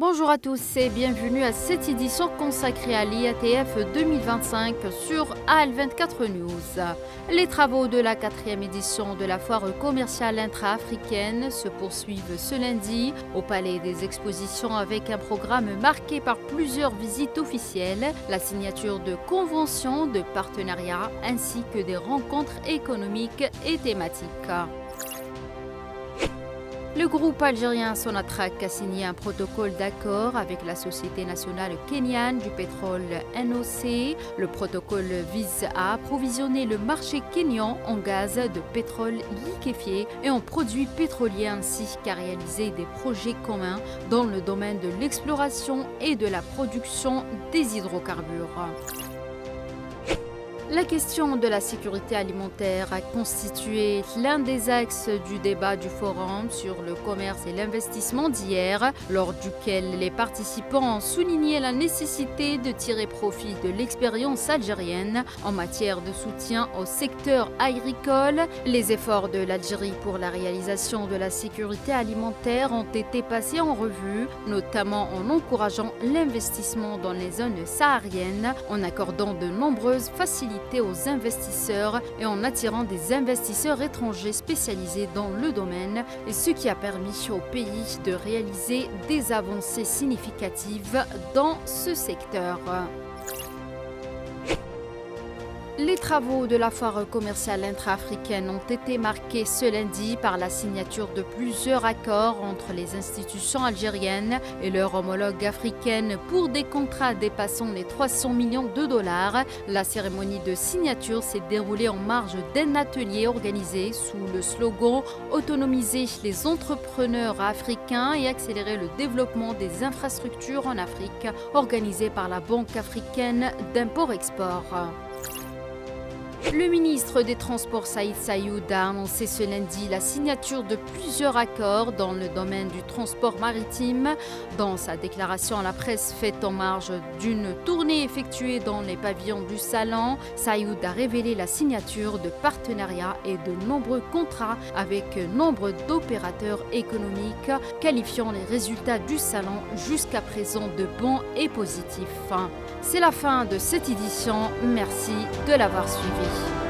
Bonjour à tous et bienvenue à cette édition consacrée à l'IATF 2025 sur AL24 News. Les travaux de la 4e édition de la foire commerciale intra-africaine se poursuivent ce lundi au Palais des Expositions avec un programme marqué par plusieurs visites officielles, la signature de conventions de partenariat ainsi que des rencontres économiques et thématiques. Le groupe algérien Sonatrach a signé un protocole d'accord avec la Société nationale kenyane du pétrole NOC. Le protocole vise à approvisionner le marché kényan en gaz de pétrole liquéfié et en produits pétroliers ainsi qu'à réaliser des projets communs dans le domaine de l'exploration et de la production des hydrocarbures. La question de la sécurité alimentaire a constitué l'un des axes du débat du forum sur le commerce et l'investissement d'hier, lors duquel les participants ont souligné la nécessité de tirer profit de l'expérience algérienne en matière de soutien au secteur agricole. Les efforts de l'Algérie pour la réalisation de la sécurité alimentaire ont été passés en revue, notamment en encourageant l'investissement dans les zones sahariennes, en accordant de nombreuses facilités aux investisseurs et en attirant des investisseurs étrangers spécialisés dans le domaine, et ce qui a permis au pays de réaliser des avancées significatives dans ce secteur. Les travaux de la foire commerciale intra-africaine ont été marqués ce lundi par la signature de plusieurs accords entre les institutions algériennes et leurs homologues africaines pour des contrats dépassant les 300 millions de dollars. La cérémonie de signature s'est déroulée en marge d'un atelier organisé sous le slogan « Autonomiser les entrepreneurs africains et accélérer le développement des infrastructures en Afrique » organisé par la Banque africaine d'import-export. Le ministre des Transports Saïd Saïoud a annoncé ce lundi la signature de plusieurs accords dans le domaine du transport maritime. Dans sa déclaration à la presse faite en marge d'une tournée effectuée dans les pavillons du Salon, Saïoud a révélé la signature de partenariats et de nombreux contrats avec nombre d'opérateurs économiques, qualifiant les résultats du Salon jusqu'à présent de bons et positifs. C'est la fin de cette édition. Merci de l'avoir suivi.